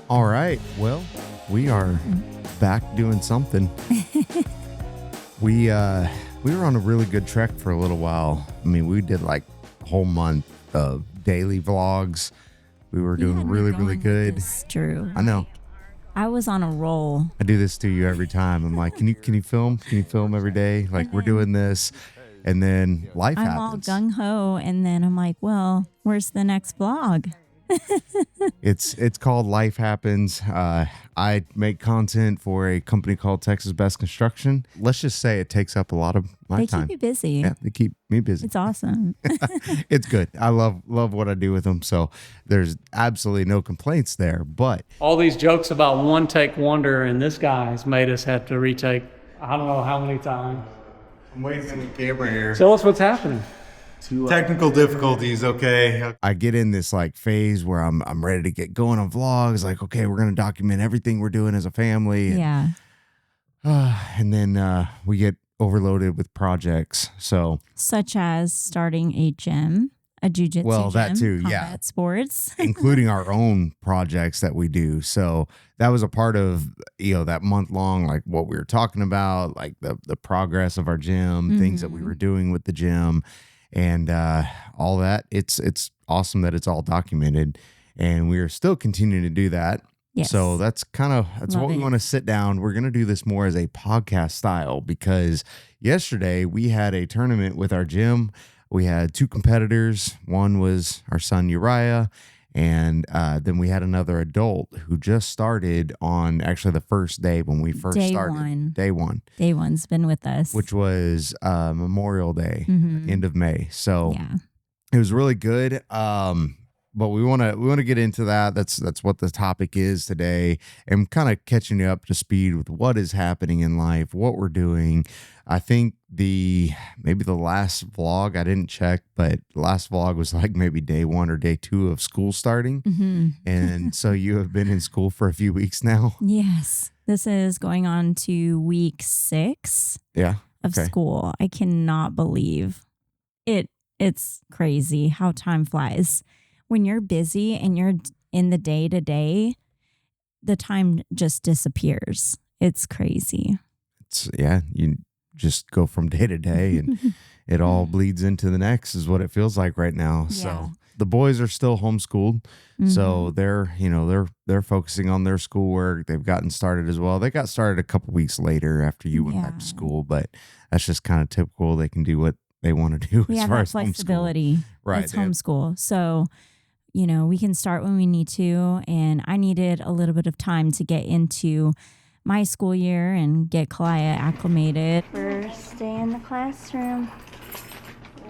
All right. Well, we are back doing something. We were on a really good trek for a little while. I mean, we did like a whole month of daily vlogs. We were doing really good. This, Drew. I know. I was on a roll. I do this to you every time. I'm like, can you film? Can you film every day? Like, we're doing this, and then life happens. I'm all gung ho, and then I'm like, well, where's the next vlog? It's called Life Happens. I make content for a company called Texas Best Construction. Let's just say it takes up a lot of my time. They keep you busy. Yeah, they keep me busy. It's awesome. It's good. I love what I do with them. So there's absolutely no complaints there. But all these jokes about one take wonder, and this guy's made us have to retake I don't know how many times. I'm waiting for the camera here. Tell us what's happening. Technical difficulties, okay. I get in this like phase where I'm ready to get going on vlogs. Like, okay, we're gonna document everything we're doing as a family. Yeah. And then we get overloaded with projects. So such as starting a gym, a JiuJitsu gym, that too, combat sports, including our own projects that we do. So that was a part of that month long, like what we were talking about, like the progress of our gym, things that we were doing with the gym. And all that, it's awesome that it's all documented, and we are still continuing to do that. Yes. So that's what we want to sit down. We're going to do this more as a podcast style, because yesterday we had a tournament with our gym. We had two competitors. One was our son Uriah, and then we had another adult who just started on actually the first day when we first started. Day one. Day one's been with us, which was Memorial Day, end of May. So it was really good. But we want to get into that. That's what the topic is today, and kind of catching you up to speed with what is happening in life, what we're doing. I think maybe the last vlog, I didn't check, but the last vlog was like maybe day 1 or day 2 of school starting. And so you have been in school for a few weeks now. Yes. This is going on to week 6 of school. I cannot believe it. It's crazy how time flies. When you're busy and you're in the day to day, the time just disappears. It's crazy. You just go from day to day, and it all bleeds into the next is what it feels like right now. Yeah. So the boys are still homeschooled. So they're focusing on their schoolwork. They've gotten started as well. They got started a couple weeks later after you went back to school, but that's just kind of typical. They can do what they want to do as far as flexibility. Right. It's homeschool. So, we can start when we need to. And I needed a little bit of time to get into my school year and get Kalaya acclimated. First day in the classroom.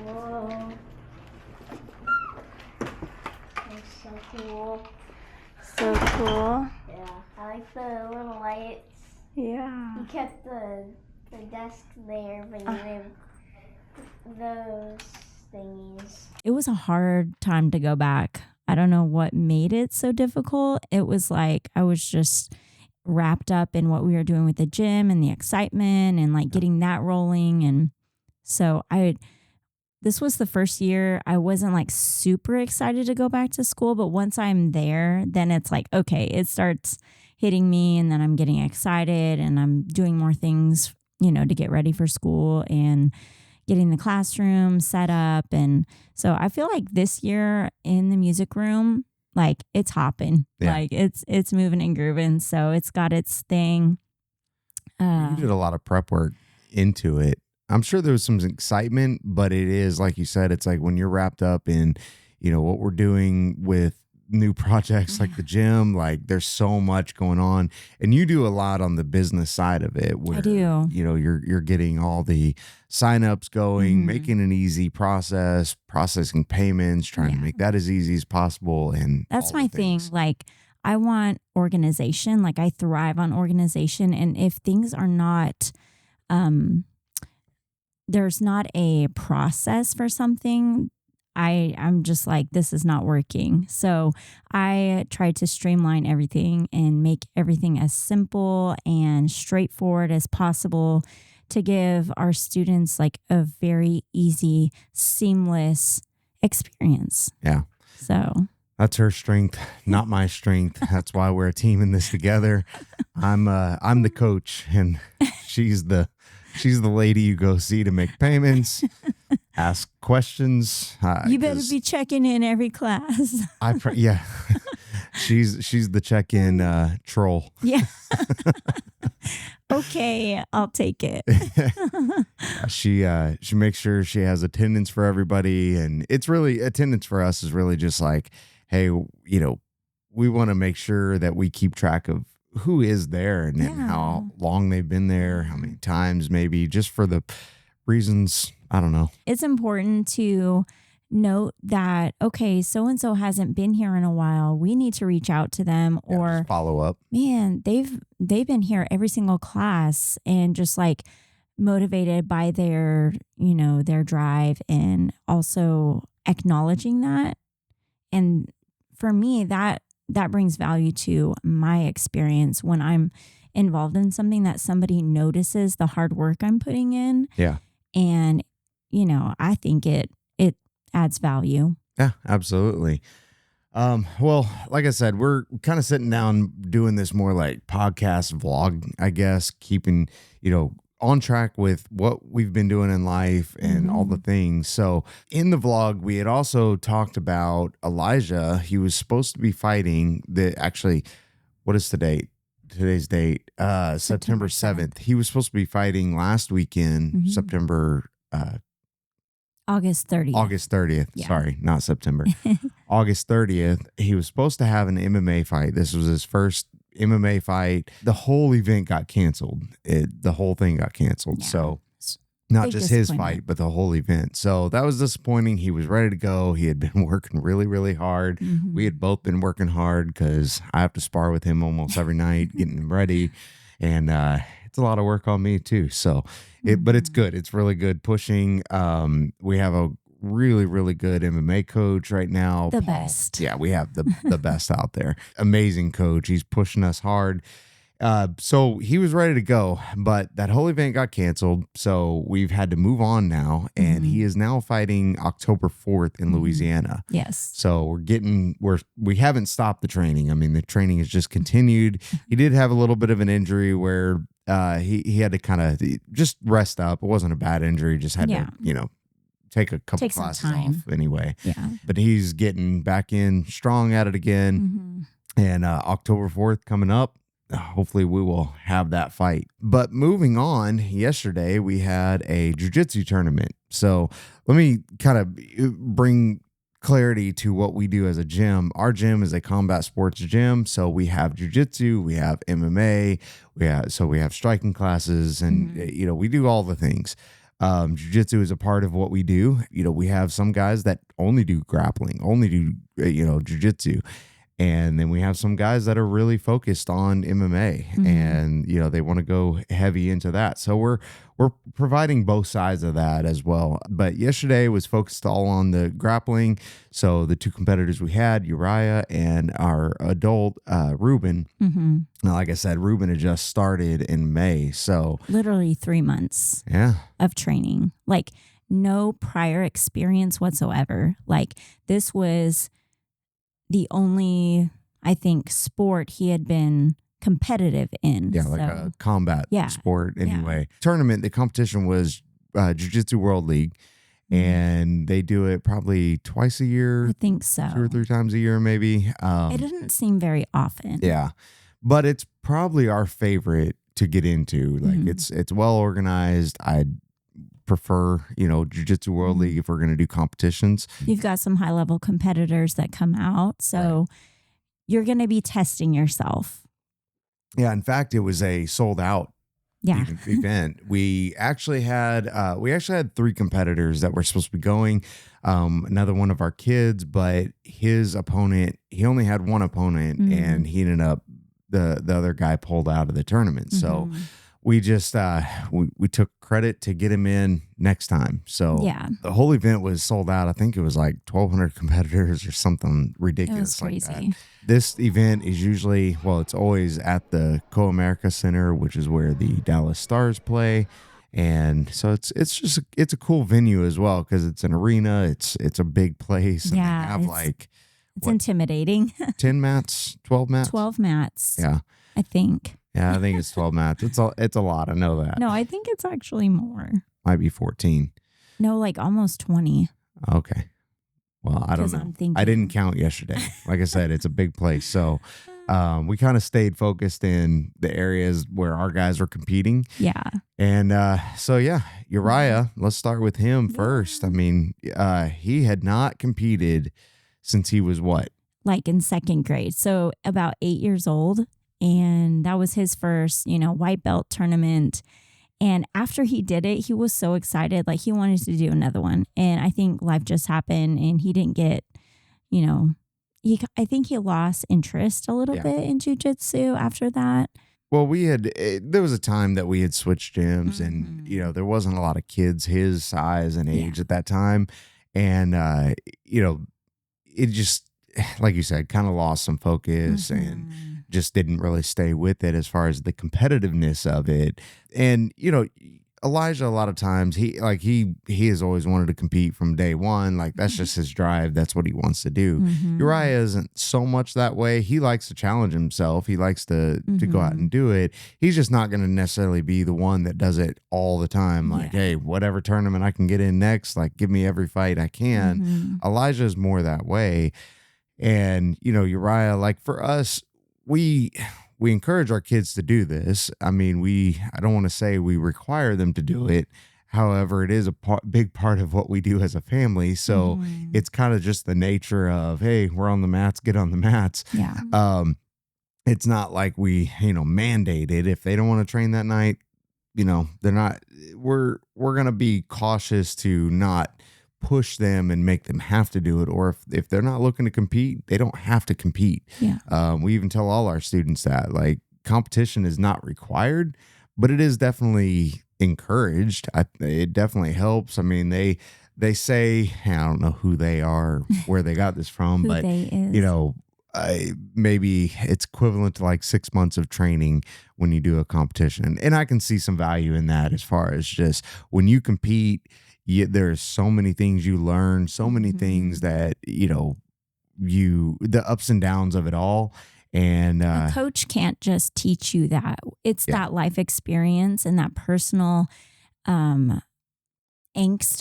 Whoa. That's so cool. So cool. Yeah, I like the little lights. Yeah. You kept the desk there, but you didn't those thingies. It was a hard time to go back. I don't know what made it so difficult. It was like I was just wrapped up in what we were doing with the gym and the excitement and like getting that rolling. And so this was the first year I wasn't like super excited to go back to school, but once I'm there, then it's like, okay, it starts hitting me, and then I'm getting excited and I'm doing more things, to get ready for school and getting the classroom set up. And so I feel like this year in the music room, like it's hopping, like it's moving and grooving. So it's got its thing. You did a lot of prep work into it. I'm sure there was some excitement, but it is, like you said, it's like when you're wrapped up in, what we're doing with new projects like the gym, like there's so much going on, and you do a lot on the business side of it where I do. You're getting all the signups going, making an easy process, processing payments, trying to make that as easy as possible. And that's my thing. Like I want organization. Like I thrive on organization. And if things are not, there's not a process for something, I'm just like, this is not working. So I try to streamline everything and make everything as simple and straightforward as possible to give our students like a very easy, seamless experience. Yeah. So That's her strength, not my strength. That's why we're a team in this together. I'm the coach, and she's the lady you go see to make payments, ask questions. You better be checking in every class. Yeah, she's the check-in troll. Yeah. Okay, I'll take it. She makes sure she has attendance for everybody, and it's really attendance for us is really just like, hey, we want to make sure that we keep track of who is there and how long they've been there, how many times, maybe just for the reasons, I don't know. It's important to note that, okay, so-and-so hasn't been here in a while. We need to reach out to them or follow up. Man, they've been here every single class and just like motivated by their, their drive and also acknowledging that. And for me, that brings value to my experience when I'm involved in something that somebody notices the hard work I'm putting in. Yeah. And, I think it adds value. Yeah, absolutely. Well, like I said, we're kind of sitting down doing this more like podcast vlog, I guess, keeping, on track with what we've been doing in life and all the things. So in the vlog, we had also talked about Elijah. He was supposed to be fighting what is the date? Today's date, September 7th. He was supposed to be fighting last weekend, September, August 30th. August 30th. Yeah. Sorry, not September. August 30th. He was supposed to have an MMA fight. This was his first MMA fight. The whole event got canceled. The whole thing got canceled. Yeah. So not Big just his fight, but the whole event. So that was disappointing. He was ready to go. He had been working really, really hard. We had both been working hard because I have to spar with him almost every night, getting him ready. And it's a lot of work on me too. So but it's good. It's really good pushing. We have a really, really good MMA coach right now. The Paul. best. Yeah, we have the best out there. Amazing coach. He's pushing us hard. So he was ready to go, but that whole event got canceled. So we've had to move on now. And he is now fighting October 4th in Louisiana. Yes. So we haven't stopped the training. I mean, the training has just continued. He did have a little bit of an injury where he had to kind of just rest up. It wasn't a bad injury. Just had to, take a couple classes off anyway. Yeah. But he's getting back in strong at it again. And October 4th coming up. Hopefully we will have that fight. But moving on, yesterday we had a jiu-jitsu tournament. So let me kind of bring clarity to what we do as a gym. Our gym is a combat sports gym. So we have jiu-jitsu, we have MMA, we have striking classes, and we do all the things. Jiu-jitsu is a part of what we do. We have some guys that only do grappling, only do jiu-jitsu. And then we have some guys that are really focused on MMA and, they want to go heavy into that. So we're providing both sides of that as well. But yesterday was focused all on the grappling. So the two competitors we had, Uriah and our adult, Ruben. Now, like I said, Ruben had just started in May. So literally 3 months of training, like no prior experience whatsoever. Like this was the only, I think, sport he had been competitive in. Yeah, like a combat sport anyway. Yeah. Tournament, the competition was Jiu-Jitsu World League, and they do it probably twice a year. I think so. 2 or 3 times a year, maybe. It doesn't seem very often. Yeah, but it's probably our favorite to get into. Like it's well organized. I'd prefer, Jiu-Jitsu World League if we're going to do competitions. You've got some high level competitors that come out. So you're going to be testing yourself. Yeah. In fact, it was a sold out event. We actually had 3 competitors that were supposed to be going. Another one of our kids, but his opponent, he only had one opponent and he ended up, the other guy pulled out of the tournament. So we just we took credit to get him in next time. So the whole event was sold out. I think it was like 1,200 competitors or something ridiculous like that. This event is usually, it's always at the Co-America Center, which is where the Dallas Stars play. And so it's a cool venue as well because it's an arena. It's a big place. And they have like It's intimidating. 10 mats, 12 mats? 12 mats. Yeah. I think. Yeah, I think it's 12 mats. It's a lot. I know that. No, I think it's actually more. Might be 14. No, like almost 20. Okay. Well, I don't know. I didn't count yesterday. Like I said, it's a big place. So we kind of stayed focused in the areas where our guys were competing. Yeah. And so, yeah, Uriah, let's start with him first. I mean, he had not competed since he was what? Like in second grade. So about 8 years old. And that was his first, white belt tournament. And after he did it, he was so excited. Like he wanted to do another one. And I think life just happened and he didn't get, I think he lost interest a little bit in jiu-jitsu after that. Well, there was a time that we had switched gyms and, there wasn't a lot of kids his size and age at that time. And, it just, like you said, kind of lost some focus and just didn't really stay with it as far as the competitiveness of it. And, Elijah, a lot of times he has always wanted to compete from day one. Like that's just his drive. That's what he wants to do. Uriah isn't so much that way. He likes to challenge himself. He likes to go out and do it. He's just not going to necessarily be the one that does it all the time. Like, hey, whatever tournament I can get in next, like give me every fight I can. Elijah is more that way. And, Uriah, like for us, we encourage our kids to do this. I mean, I don't want to say we require them to do it. However, it is a big part of what we do as a family. So it's kind of just the nature of, hey, we're on the mats, get on the mats. Yeah. It's not like we, mandate it. If they don't want to train that night, they're not, we're going to be cautious to not push them and make them have to do it. Or if they're not looking to compete, they don't have to compete. Yeah. We even tell all our students that like competition is not required, but it is definitely encouraged. It definitely helps. I mean, they say, I don't know who they are, where they got this from, but maybe it's equivalent to like 6 months of training when you do a competition. And I can see some value in that as far as just when you compete, there's so many things you learn, so many things that, the ups and downs of it all. And a coach can't just teach you that. It's that life experience and that personal angst,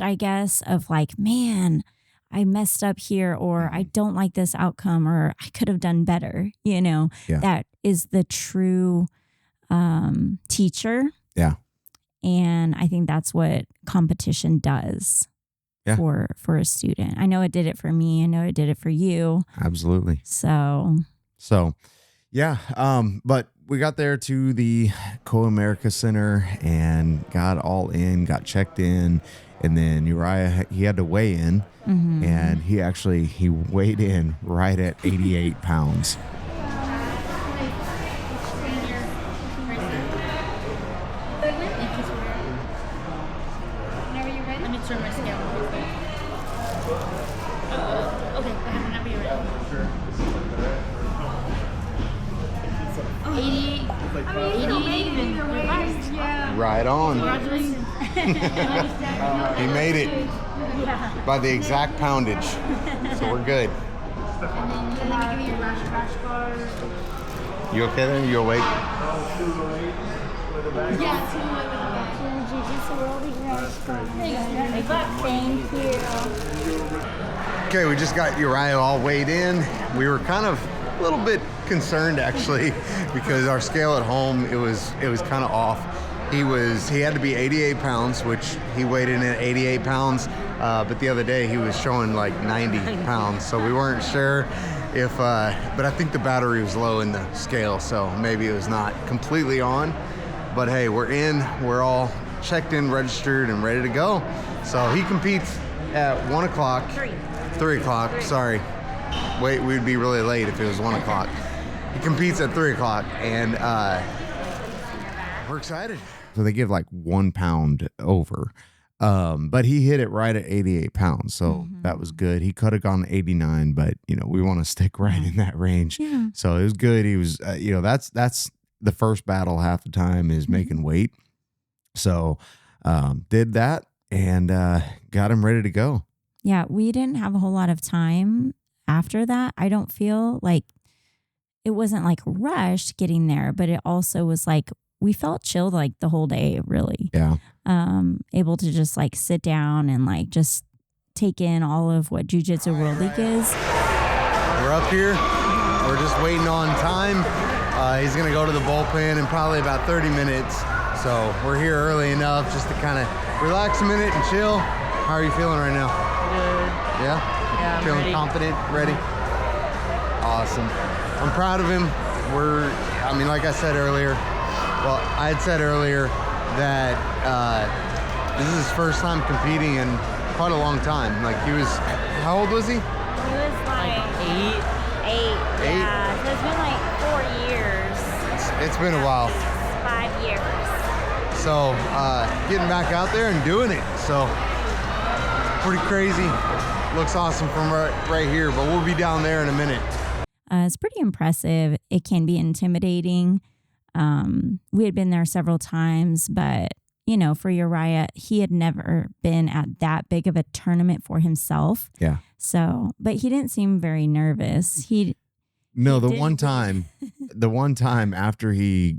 I guess, of like, man, I messed up here, or I don't like this outcome, or I could have done better. That is the true teacher. Yeah. And I think that's what competition does for a student. I know it did it for me. I know it did it for you. Absolutely. So yeah. But we got there to the Co-America Center and got all in, got checked in. And then Uriah, he had to weigh in. And he weighed in right at 88 pounds. Right on. He made it by the exact poundage. So we're good. You okay there? You awake? Thank you. Okay, we just got Uriah all weighed in. We were kind of a little bit concerned actually because our scale at home, it was kind of off. He had to be 88 pounds, which he weighed in at 88 pounds. But the other day he was showing like 90 pounds. So we weren't sure if, but I think the battery was low in the scale. So maybe it was not completely on, but hey, we're in, we're all checked in, registered, and ready to go. So he competes at 1 o'clock. 3 o'clock, sorry. Wait, we'd be really late if it was 1 o'clock. He competes at 3 o'clock, and we're excited. So they give like 1 pound over. But he hit it right at 88 pounds. So that was good. He could have gone 89, but we want to stick right in that range. Yeah. So it was good. He was, that's the first battle half the time is making weight. So, did that and, got him ready to go. Yeah. We didn't have a whole lot of time. after that, I don't feel like it wasn't like rushed getting there, but it also was like we felt chilled like the whole day, really. Yeah. Able to just like sit down and like just take in all of what Jiu-Jitsu World League is. We're up here. We're just waiting on time. He's going to go to the bullpen in probably about 30 minutes. So we're here early enough just to kind of relax a minute and chill. How are you feeling right now? Good. Yeah? Yeah, I'm feeling ready. confident, ready? Awesome. I'm proud of him. Like I said earlier, I had said earlier that this is his first time competing in quite a long time. Like how old was he? He was like 8. 8. Yeah, so it's been like 4 years. It's been a while. 5 years. So getting back out there and doing it. So pretty crazy. Looks awesome from right here, but we'll be down there in a minute. It's pretty impressive. It can be intimidating. We had been there several times, but for Uriah, he had never been at that big of a tournament for himself. Yeah. So, but he didn't seem very nervous. The one time after he,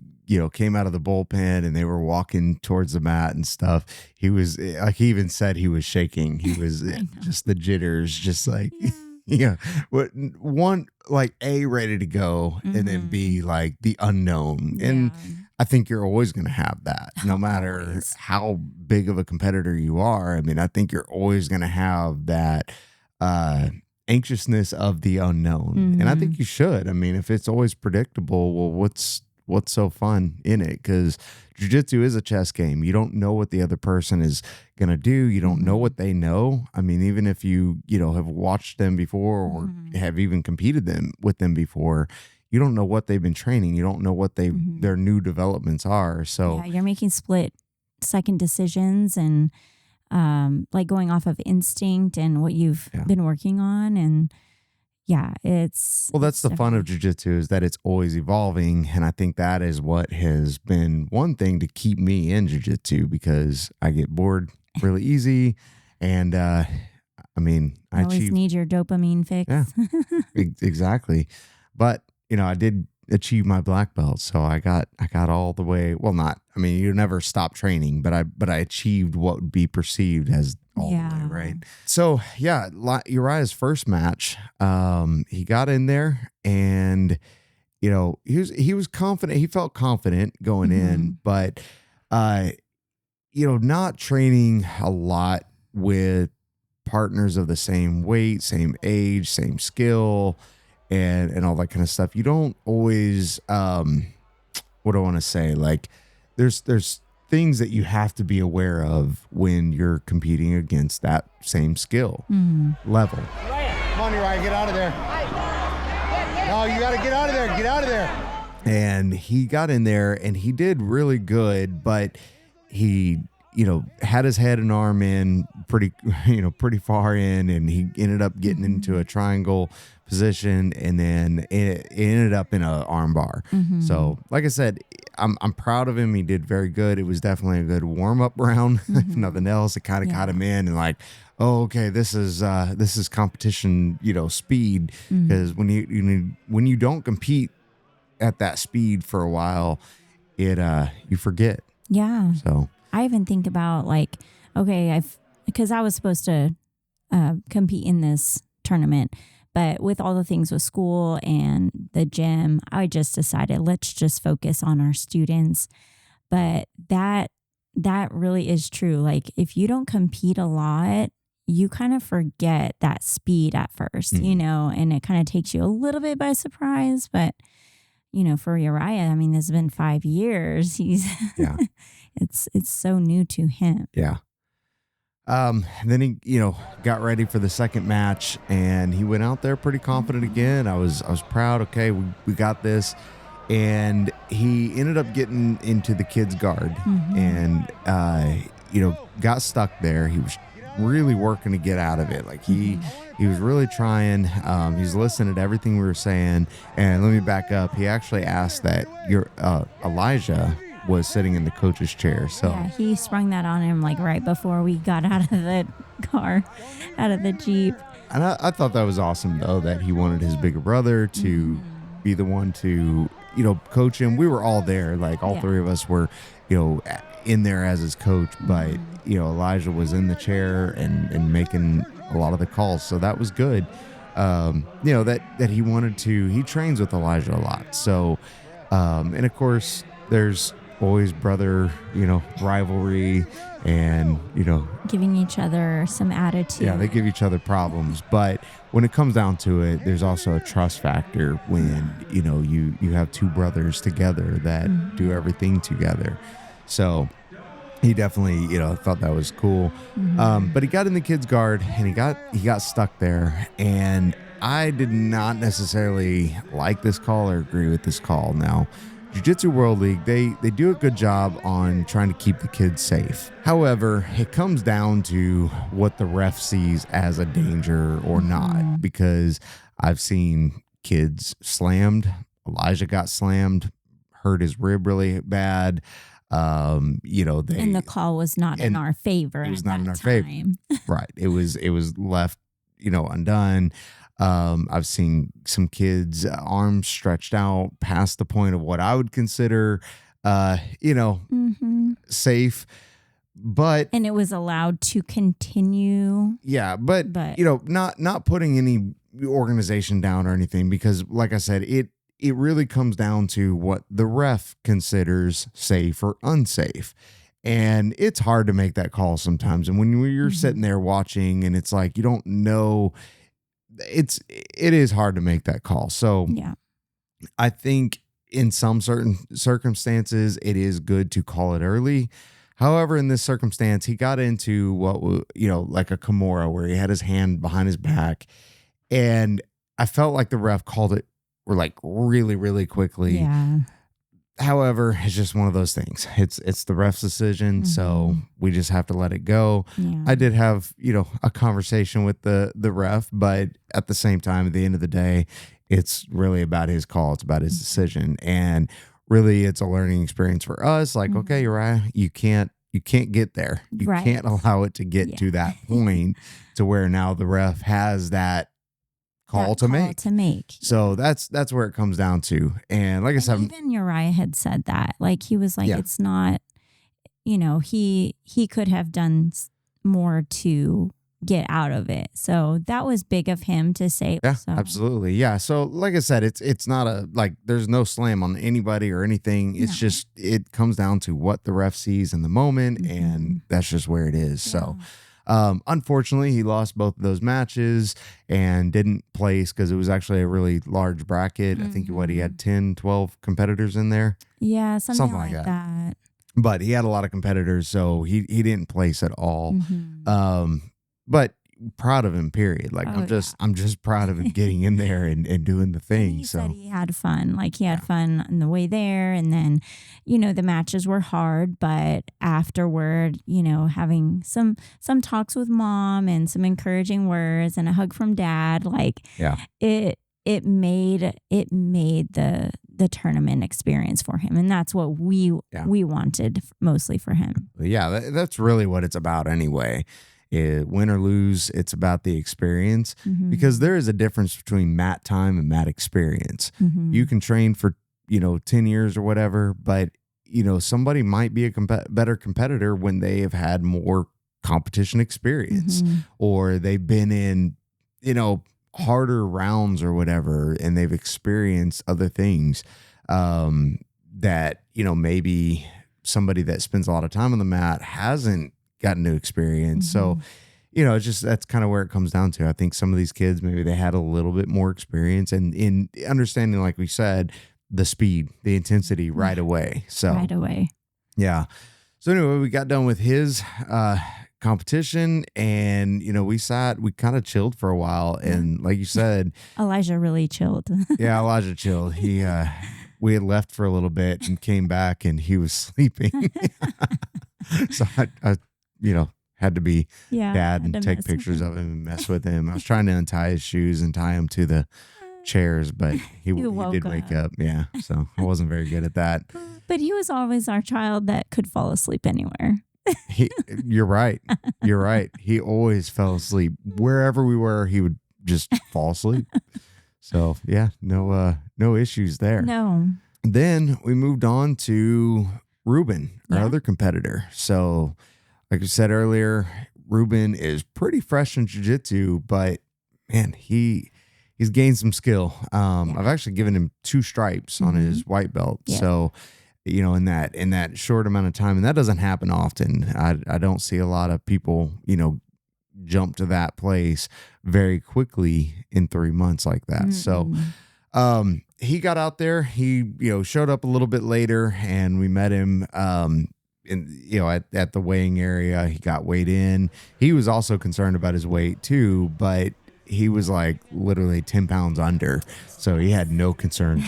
came out of the bullpen and they were walking towards the mat and stuff, he was like, he even said he was shaking. He was just the jitters, just like, A, ready to go, and then B, like the unknown. And I think you're always going to have that, no matter how big of a competitor you are. I mean, I think you're always going to have that anxiousness of the unknown. And I think you should. I mean, if it's always predictable, well, what's so fun in it? Because jiu-jitsu is a chess game. You don't know what the other person is going to do. You don't know what they know. I mean, even if you have watched them before or have even competed with them before, you don't know what they've been training. You don't know what their new developments are. So you're making split-second decisions and like going off of instinct and what you've been working on. And that's the fun of jiu-jitsu, is that it's always evolving. And I think that is what has been one thing to keep me in jiu-jitsu, because I get bored really easy. And I always need your dopamine fix. Yeah, exactly. But I did achieve my black belt, so I got all the way. Well, you never stop training, but I achieved what would be perceived as all the way, right? So Uriah's first match, he got in there, and he was confident. He felt confident going in, but not training a lot with partners of the same weight, same age, same skill, and all that kind of stuff. You don't always, what do I want to say? Like there's things that you have to be aware of when you're competing against that same skill level. Come on, Uriah, get out of there. No, you got to get out of there. Get out of there. And he got in there and he did really good, but he, had his head and arm in pretty far in, and he ended up getting into a triangle position, and then it ended up in an arm bar. So like I said, I'm proud of him. He did very good. It was definitely a good warm-up round. If nothing else, it kind of got him in, and like, oh, okay, this is competition, speed. Because when you don't compete at that speed for a while, you forget. Yeah. So I even think about like, okay, because I was supposed to compete in this tournament, but with all the things with school and the gym, I just decided let's just focus on our students. But that really is true. Like if you don't compete a lot, you kind of forget that speed at first, and it kind of takes you a little bit by surprise. But for Uriah, I mean, this has been 5 years. He's it's so new to him. Yeah. Then he, got ready for the second match, and he went out there pretty confident again. I was proud. Okay, we got this. And he ended up getting into the kids' guard and, got stuck there. He was really working to get out of it. Like he was really trying. He's listening to everything we were saying. And let me back up. He actually asked that Elijah was sitting in the coach's chair. So he sprung that on him like right before we got out of the car, out of the Jeep. And I thought that was awesome, though, that he wanted his bigger brother to be the one to, coach him. We were all there. Like, all three of us were, in there as his coach. But, Elijah was in the chair and making a lot of the calls. So that was good. That he wanted to. He trains with Elijah a lot. So, and of course, there's always brother, rivalry and, giving each other some attitude. Yeah, they give each other problems. But when it comes down to it, there's also a trust factor when, you have two brothers together that do everything together. So he definitely, thought that was cool. But he got in the kid's guard and he got stuck there. And I did not necessarily like this call or agree with this call. Now, Jiu-Jitsu World League, they do a good job on trying to keep the kids safe. However, it comes down to what the ref sees as a danger or not, because I've seen kids slammed. Elijah got slammed, hurt his rib really bad. And the call was not in our favor. It was not in our favor. Right. It was left, undone. I've seen some kids' arms stretched out past the point of what I would consider, safe, and it was allowed to continue. Yeah, but not putting any organization down or anything, because like I said, it really comes down to what the ref considers safe or unsafe. And it's hard to make that call sometimes. And when you're sitting there watching and it's like, you don't know, it is hard to make that call. So I think in some certain circumstances, it is good to call it early. However, in this circumstance, he got into what, like a Kimura where he had his hand behind his back. And I felt like the ref called it really, really quickly. Yeah. However, it's just one of those things. It's the ref's decision, so we just have to let it go. Yeah. I did have, a conversation with the ref, but at the same time, at the end of the day, it's really about his call. It's about his decision. And really, it's a learning experience for us. Like, okay, Uriah, you can't get there. You can't allow it to get to that point to where now the ref has that call to make. So that's where it comes down to. And like I said, even Uriah had said that. Like, he was like, it's not, he could have done more to get out of it. So that was big of him to say. Yeah, so. Absolutely. Yeah. So like I said, it's not there's no slam on anybody or anything. It's just, it comes down to what the ref sees in the moment, and that's just where it is. Yeah. So unfortunately, he lost both of those matches and didn't place because it was actually a really large bracket. I think he had 10, 12 competitors in there. Yeah, something like that. But he had a lot of competitors, so he didn't place at all. But proud of him, period. Like, I'm just proud of him getting in there and doing the thing. And he said he had fun. Like, he had fun on the way there. And then, the matches were hard, but afterward, having some talks with mom and some encouraging words and a hug from dad, it made the tournament experience for him. And that's what we wanted mostly for him. Yeah, that's really what it's about anyway. Win or lose, it's about the experience, because there is a difference between mat time and mat experience. You can train for 10 years or whatever, but somebody might be a better competitor when they have had more competition experience, or they've been in harder rounds or whatever, and they've experienced other things that maybe somebody that spends a lot of time on the mat hasn't gotten to experience. So, it's just, that's kind of where it comes down to. I think some of these kids, maybe they had a little bit more experience and in understanding, like we said, the speed, the intensity right away. So right away. Yeah. So anyway, we got done with his competition, and we kind of chilled for a while, and like you said, Elijah really chilled. Yeah, Elijah chilled. We had left for a little bit and came back, and he was sleeping. So I had to be dad and take pictures of him and mess with him. I was trying to untie his shoes and tie him to the chairs, but he did wake up. Yeah. So I wasn't very good at that. But he was always our child that could fall asleep anywhere. You're right. You're right. He always fell asleep. Wherever we were, he would just fall asleep. So yeah, no issues there. No. Then we moved on to Ruben, our other competitor. So like I said earlier, Ruben is pretty fresh in jiu-jitsu, but man, he's gained some skill. I've actually given him 2 stripes on his white belt. Yeah. So, you know, in that short amount of time, and that doesn't happen often. I don't see a lot of people, you know, jump to that place very quickly in 3 months like that. So, he got out there, he, you know, showed up a little bit later, and we met him, at the weighing area. He got weighed in. He was also concerned about his weight too, but he was like literally 10 pounds under. So he had no concern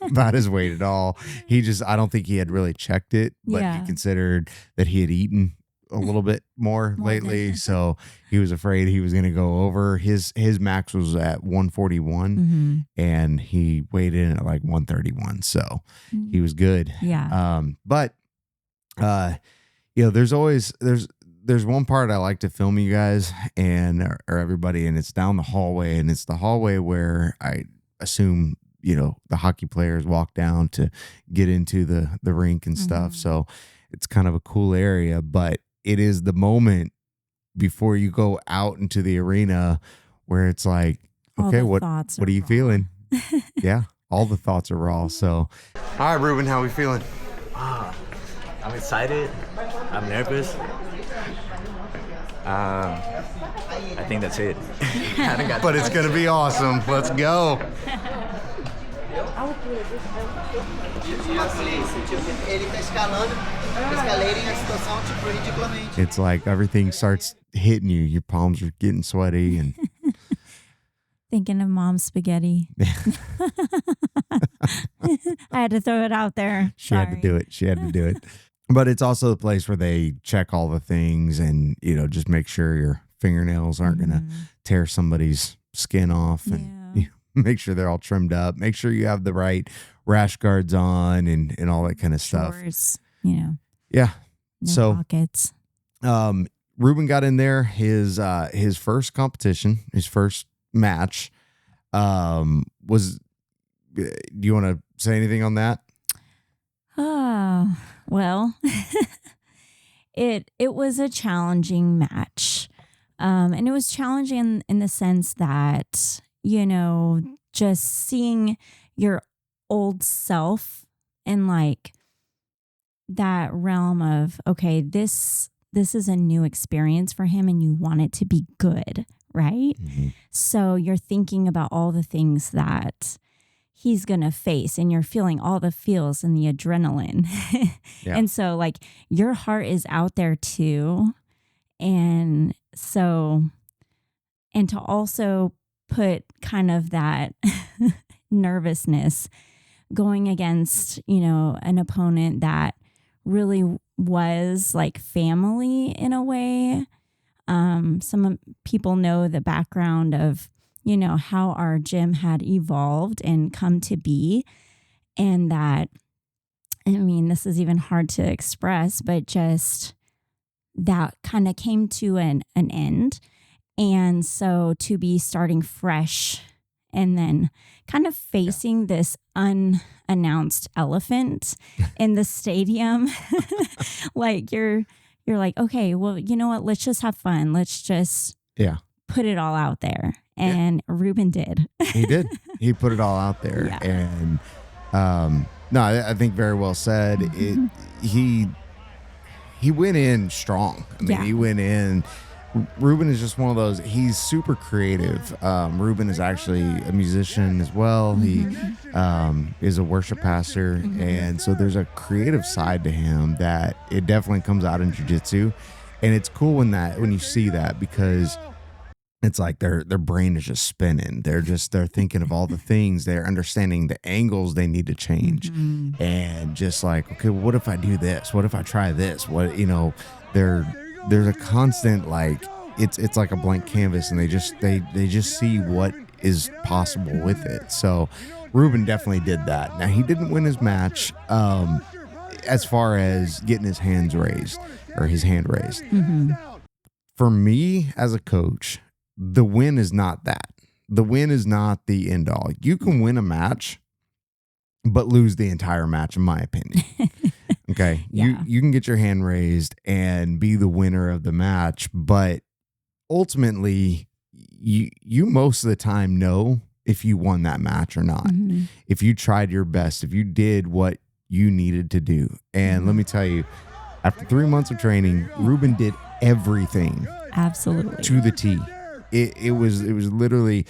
about his weight at all. I don't think he had really checked it, but he considered that he had eaten a little bit more lately. So he was afraid he was going to go over. His max was at 141 and he weighed in at like 131. So he was good. Yeah. But you know, there's one part I like to film you guys or everybody, and it's down the hallway, and it's the hallway where I assume, you know, the hockey players walk down to get into the rink and stuff. So it's kind of a cool area, but it is the moment before you go out into the arena where it's like, okay, what are you feeling? Yeah. All the thoughts are raw. So, all right, Ruben, how are we feeling? I'm excited. I'm nervous. I think that's it. But it's going to be awesome. Let's go. It's like everything starts hitting you. Your palms are getting sweaty and thinking of mom's spaghetti. I had to throw it out there. She had to do it. But it's also the place where they check all the things and, you know, just make sure your fingernails aren't going to tear somebody's skin off and you make sure they're all trimmed up. Make sure you have the right rash guards on and all that kind of stuff. Chores, you know. Yeah. No so pockets. Ruben got in there. His first competition, his first match was, do you want to say anything on that? Well, it was a challenging match. And it was challenging in the sense that, you know, just seeing your old self in like that realm of, okay, this is a new experience for him and you want it to be good, right? So you're thinking about all the things that he's going to face and you're feeling all the feels and the adrenaline. And so like your heart is out there too. And so, and to also put kind of that nervousness going against, you know, an opponent that really was like family in a way. Some people know the background of, you know, how our gym had evolved and come to be. And that, I mean, this is even hard to express, but just that kind of came to an end. And so to be starting fresh and then kind of facing this unannounced elephant in the stadium, like you're like, okay, well, you know what? Let's just have fun. Let's just put it all out there. And Ruben did. He did. He put it all out there. Yeah. And no, I think very well said. He went in strong. I mean, he went in. Ruben is just one of those. He's super creative. Ruben is actually a musician as well. He is a worship pastor, and so there's a creative side to him that it definitely comes out in jiu-jitsu. And it's cool when you see that, because it's like their brain is just spinning. They're thinking of all the things. They're understanding the angles they need to change, and just like, okay, well, what if I do this? What if I try this? What, you know, there's a constant, like, it's like a blank canvas, and they just see what is possible with it. So Ruben definitely did that. Now, he didn't win his match as far as getting his hand raised. For me as a coach, the win is not that. the win is not the end all. You can win a match, but lose the entire match, in my opinion. Okay. Yeah. You can get your hand raised and be the winner of the match, but ultimately you most of the time know if you won that match or not. Mm-hmm. If you tried your best, if you did what you needed to do. And let me tell you, after 3 months of training, Ruben did everything Absolutely to the T. It was literally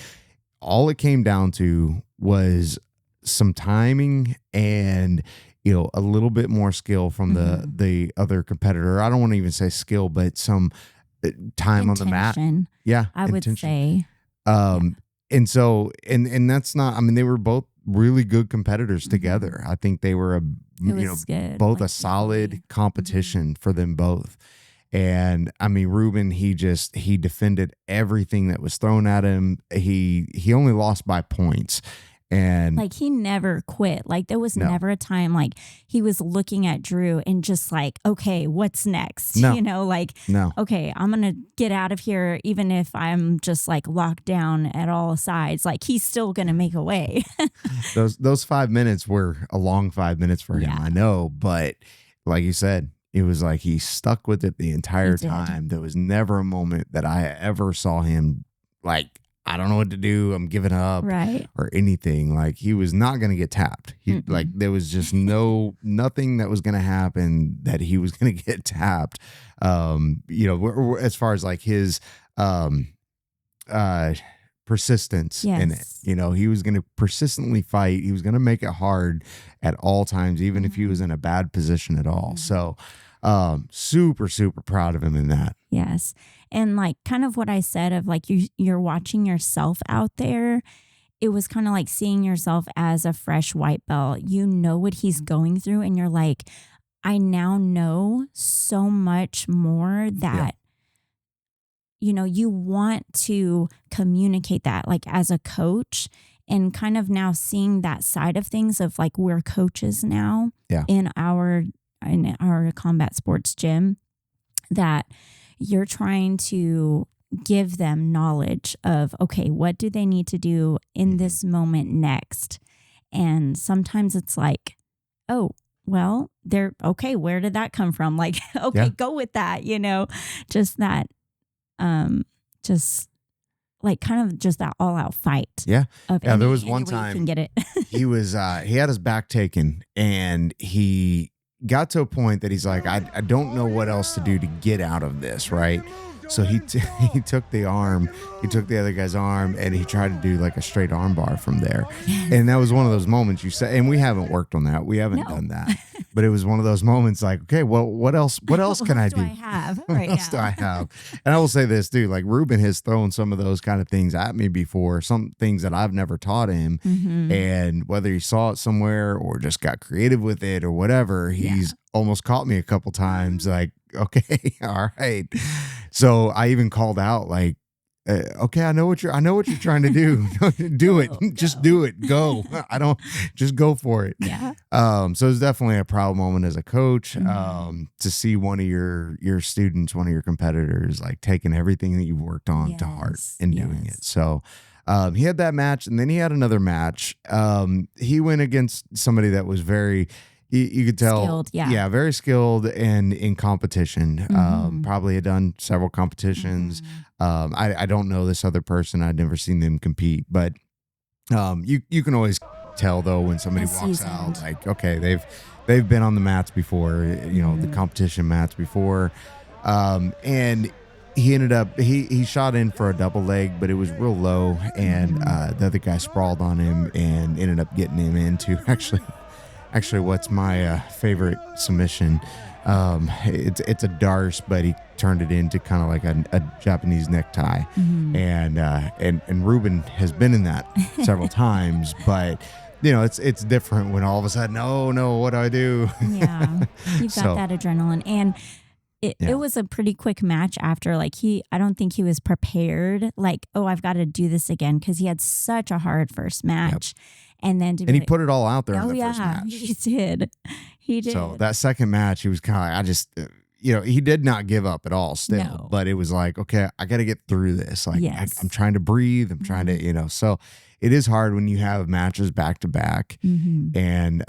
all it came down to was some timing and a little bit more skill from the other competitor. I don't want to even say skill, but some time on the mat. Yeah, I would say. And so and that's not. I mean, they were both really good competitors together. I think they were both a solid competition for them both. And I mean, Ruben, he defended everything that was thrown at him. He only lost by points. And like he never quit. Like there was never a time like he was looking at Drew and just like, okay, what's next? No. Okay, I'm going to get out of here even if I'm just like locked down at all sides. Like he's still going to make a way. Those 5 minutes were a long 5 minutes for him, I know. But like you said, it was like he stuck with it the entire time. There was never a moment that I ever saw him like, I don't know what to do, I'm giving up, or anything. Like he was not going to get tapped. Like there was just nothing that was going to happen that he was going to get tapped. As far as like his persistence in it. He was going to persistently fight. He was going to make it hard at all times, even if he was in a bad position at all. So super, super proud of him in that. Yes. And like kind of what I said of like you're watching yourself out there. It was kind of like seeing yourself as a fresh white belt. You know what he's going through and you're like, I now know so much more that you want to communicate that like as a coach, and kind of now seeing that side of things of like we're coaches now in our combat sports gym, that you're trying to give them knowledge of, okay, what do they need to do in this moment next? And sometimes it's like, oh, well, they're okay. Where did that come from? Like, okay, go with that, just that, just like kind of just that all out fight. Yeah. There was one time you can get it. he had his back taken and he got to a point that he's like, I don't know what else to do to get out of this, right? So he took the other guy's arm and he tried to do like a straight arm bar from there. And that was one of those moments you said, and we haven't worked on that. We haven't done that. But it was one of those moments like, okay, well, what else can I do? I have what else do I have? And I will say this too, like Ruben has thrown some of those kind of things at me before, some things that I've never taught him. And whether he saw it somewhere or just got creative with it or whatever, he's almost caught me a couple times like, okay, all right. So I even called out like, okay, I know what you're trying to do. Do it. Just do it. Go. Just go for it. Yeah. So it's definitely a proud moment as a coach, to see one of your students, one of your competitors, like taking everything that you've worked on to heart and doing it. So he had that match and then he had another match. He went against somebody that was very, you could tell, skilled, very skilled and in competition. Probably had done several competitions. I don't know this other person. I'd never seen them compete, but you can always tell though when somebody walks out, like, okay, they've been on the mats before, the competition mats before, and he ended up he shot in for a double leg, but it was real low, and the other guy sprawled on him and ended up getting him into actually what's my favorite submission. It's a darce, but he turned it into kind of like a Japanese necktie. And Ruben has been in that several times, but it's different when all of a sudden, oh no, what do I do? Yeah, you've got that adrenaline, and it was a pretty quick match after. Like I don't think he was prepared. Like, oh, I've got to do this again, because he had such a hard first match. And then he put it all out there in the first match. He did. So that second match, he was kind of like, he did not give up at all still, No. but it was like, okay, I got to get through this. Like Yes. I'm trying to breathe. I'm trying to, so it is hard when you have matches back to back, and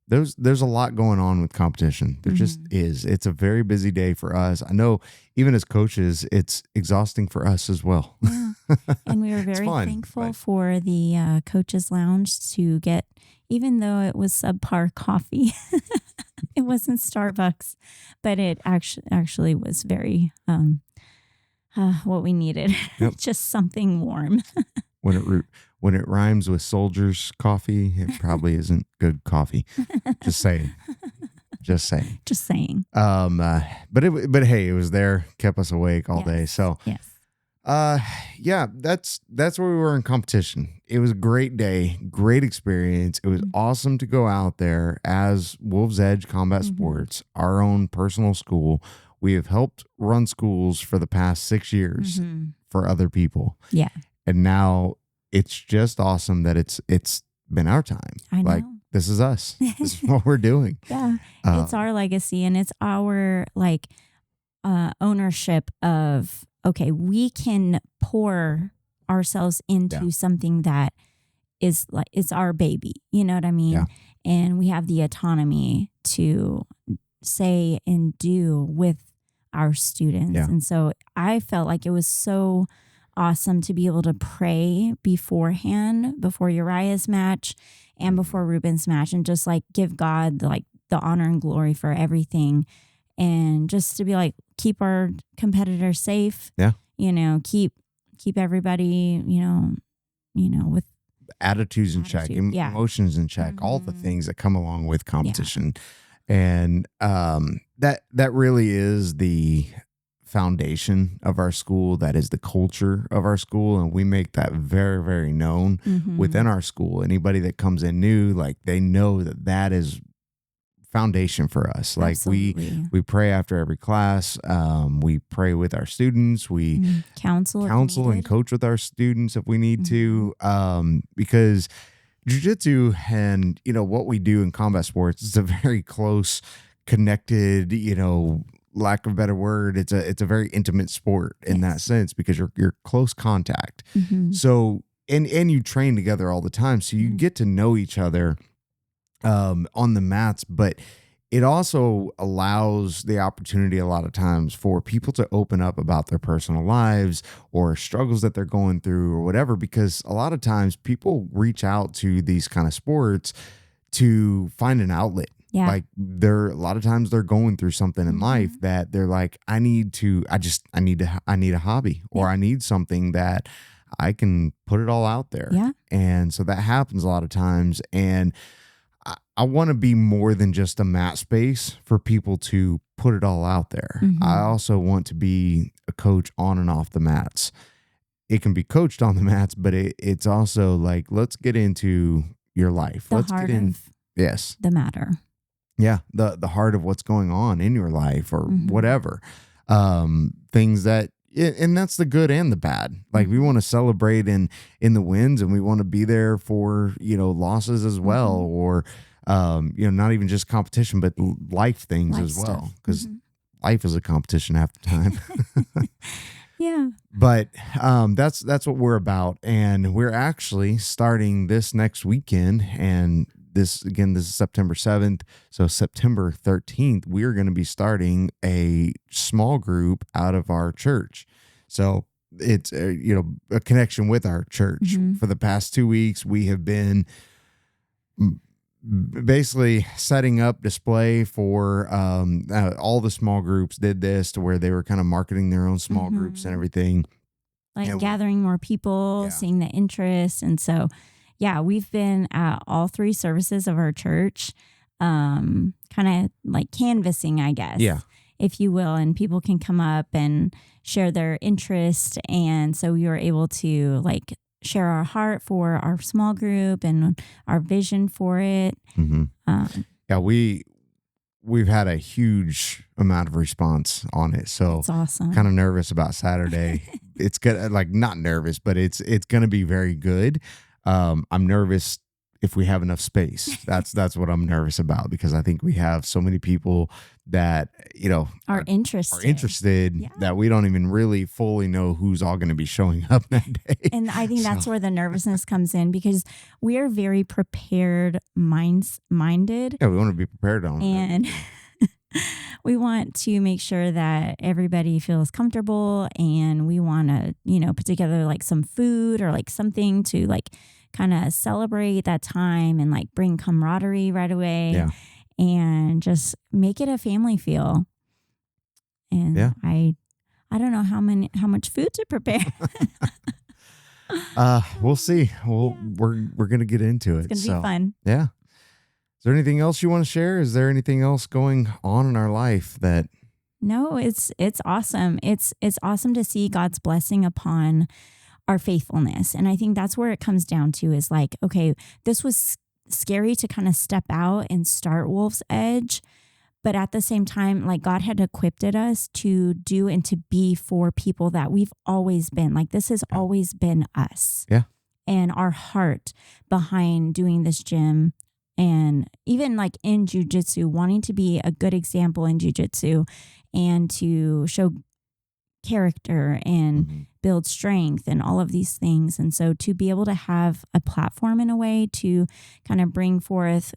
there's a lot going on with competition. There just is. It's a very busy day for us. I know even as coaches, it's exhausting for us as well. Yeah. And we were very thankful for the coaches lounge to get, even though it was subpar coffee, it wasn't Starbucks, but it actually was very what we needed. Yep. Just something warm. When it rhymes with soldiers coffee, it probably isn't good coffee. Just saying. Just saying. But hey, it was there, kept us awake all day. So yes. Yeah, that's where we were in competition. It was a great day, great experience. It was awesome to go out there as Wolves Edge Combat Sports, our own personal school. We have helped run schools for the past 6 years for other people. Yeah. And now it's just awesome that it's been our time. I know. Like, this is us. This is what we're doing. Yeah. It's our legacy, and it's our ownership of, okay, we can pour ourselves into something that is like, it's our baby. You know what I mean? Yeah. And we have the autonomy to say and do with our students. Yeah. And so I felt like it was so awesome to be able to pray beforehand, before Uriah's match and before Ruben's match, and just like give God the honor and glory for everything. And just to be like, keep our competitors safe. Yeah. Keep everybody, with attitudes in check, emotions in check, all the things that come along with competition. And that really is the foundation of our school. That is the culture of our school. And we make that very, very known within our school. Anybody that comes in new, like, they know that is foundation for us. Like, Absolutely. we pray after every class. We pray with our students. We counsel and coach with our students if we need to, because jiu-jitsu and what we do in combat sports is a very close, connected, lack of a better word, it's a very intimate sport in that sense, because you're close contact. So and you train together all the time, so you get to know each other on the mats, but it also allows the opportunity a lot of times for people to open up about their personal lives or struggles that they're going through or whatever, because a lot of times people reach out to these kind of sports to find an outlet. Yeah. Like, a lot of times they're going through something in life that they're like, I need a hobby, or I need something that I can put it all out there. Yeah. And so that happens a lot of times. And I want to be more than just a mat space for people to put it all out there. I also want to be a coach on and off the mats. It can be coached on the mats, but it's also like, let's get into your life. Let's get in. Yes. The matter. Yeah. The heart of what's going on in your life, or whatever. Things that, and that's the good and the bad. Like, we want to celebrate in the wins, and we want to be there for, losses as well, or, not even just competition, but life things as well. Because life is a competition half the time. Yeah. But that's what we're about. And we're actually starting this next weekend. And this is September 7th. So September 13th, we're going to be starting a small group out of our church. So it's, a connection with our church. For the past 2 weeks, we have been basically setting up display for all the small groups. Did this to where they were kind of marketing their own small groups and everything. Like, gathering more people, seeing the interest. And so, we've been at all 3 services of our church, kind of like canvassing, I guess, if you will, and people can come up and share their interest. And so we were able to share our heart for our small group and our vision for it. We've had a huge amount of response on it. So it's awesome. Kind of nervous about Saturday. It's good. Not nervous, but it's going to be very good. I'm nervous if we have enough space. That's what I'm nervous about, because I think we have so many people that, are interested that we don't even really fully know who's all going to be showing up that day. And I think that's where the nervousness comes in, because we are very prepared minded. Yeah, we want to be prepared on and we want to make sure that everybody feels comfortable, and we want to, put together like some food or like something to like kind of celebrate that time and like bring camaraderie right away. Yeah. And just make it a family feel. And I don't know how much food to prepare. We'll see. We're gonna get into it. It's gonna be fun. Yeah. Is there anything else you want to share? Is there anything else going on in our life that? No, it's awesome. It's awesome to see God's blessing upon our faithfulness. And I think that's where it comes down to, is like, okay, this was scary to kind of step out and start Wolf's Edge. But at the same time, like, God had equipped us to do and to be for people that we've always been. Like, this has always been us. Yeah. And our heart behind doing this gym, and even like in JiuJitsu, wanting to be a good example in JiuJitsu and to show character and build strength and all of these things. And so to be able to have a platform in a way to kind of bring forth,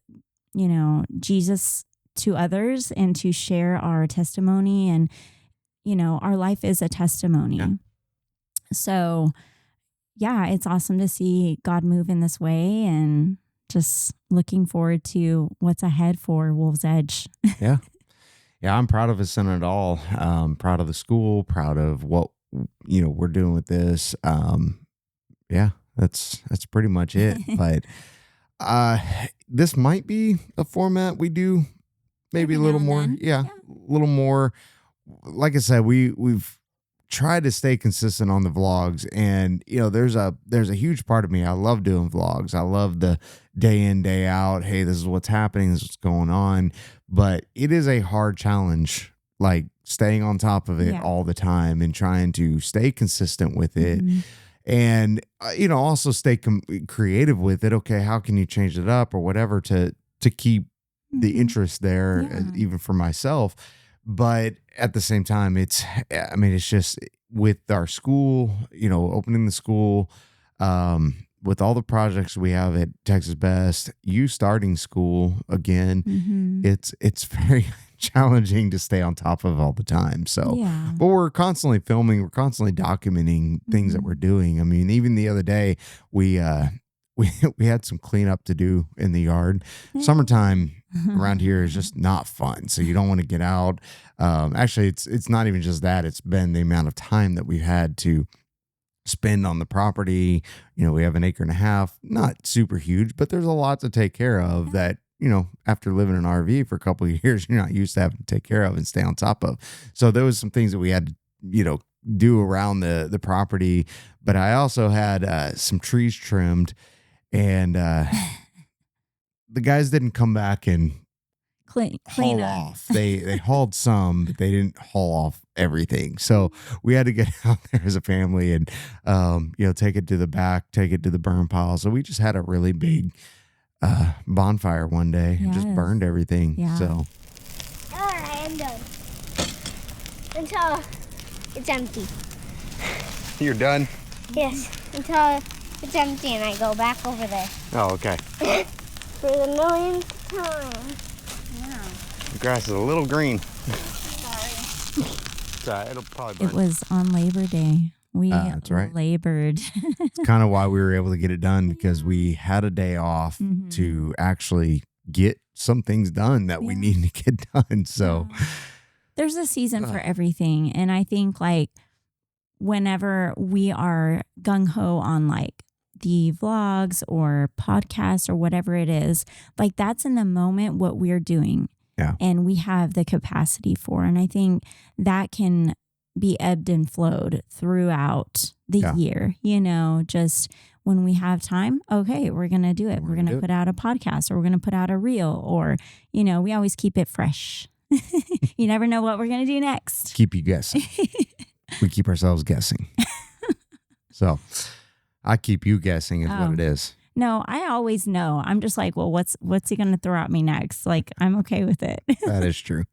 Jesus to others and to share our testimony, and, our life is a testimony. Yeah. So it's awesome to see God move in this way, and just looking forward to what's ahead for Wolf's Edge. Yeah. Yeah, I'm proud of us in it all. Proud of the school, proud of what, we're doing with this. That's pretty much it. But this might be a format we do maybe a little more. Yeah, a little more. Like I said, we've tried to stay consistent on the vlogs, and there's a huge part of me. I love doing vlogs. I love the day in, day out. Hey, this is what's happening. This is what's going on. But it is a hard challenge, like staying on top of it all the time and trying to stay consistent with it. And, also stay creative with it. Okay, how can you change it up or whatever to keep the interest there, even for myself. But at the same time, it's just with our school, opening the school, with all the projects we have at Texas Best, you starting school again, it's very challenging to stay on top of all the time. So, but we're constantly filming, we're constantly documenting things that we're doing. I mean, even the other day, we had some cleanup to do in the yard. Summertime around here is just not fun, so you don't want to get out. Actually, it's not even just that. It's been the amount of time that we've had to spend on the property. We have 1.5 acres, not super huge, but there's a lot to take care of that, after living in an RV for a couple of years, you're not used to having to take care of and stay on top of. So there was some things that we had to, do around the property. But I also had some trees trimmed, and the guys didn't come back and haul off. They hauled some, but they didn't haul off everything. So we had to get out there as a family and take it to the back, take it to the burn pile. So we just had a really big bonfire one day and just burned everything. So all right, I'm done until it's empty. You're done? Yes, until it's empty and I go back over there. Oh, okay. For the millionth time. The grass is a little green. Sorry. It'll probably burn. It was on Labor Day. We that's right. labored. It's kind of why we were able to get it done, because we had a day off to actually get some things done that we needed to get done. So there's a season for everything. And I think like whenever we are gung-ho on like the vlogs or podcasts or whatever it is, like that's in the moment what we're doing. Yeah. And we have the capacity for. And I think that can be ebbed and flowed throughout the year, just when we have time, okay, we're going to do it. We're going to put out a podcast, or we're going to put out a reel, or, we always keep it fresh. You never know what we're going to do next. Keep you guessing. We keep ourselves guessing. So I keep you guessing is what it is. No, I always know. I'm just like, well, what's he going to throw at me next? Like, I'm okay with it. That is true.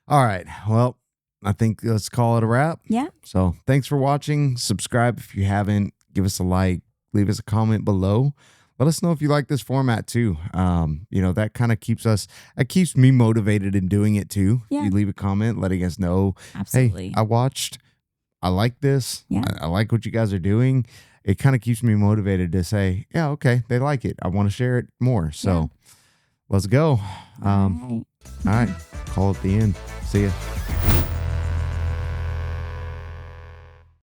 All right. Well, I think let's call it a wrap. Yeah. So thanks for watching. Subscribe if you haven't. Give us a like. Leave us a comment below. Let us know if you like this format too. That kind of keeps me motivated in doing it too. Yeah. You leave a comment letting us know, Absolutely. hey, I watched. I like this. Yeah. I like what you guys are doing. It kind of keeps me motivated to say, yeah, okay, they like it. I want to share it more. So let's go. All right. All right. Call it the end. See ya.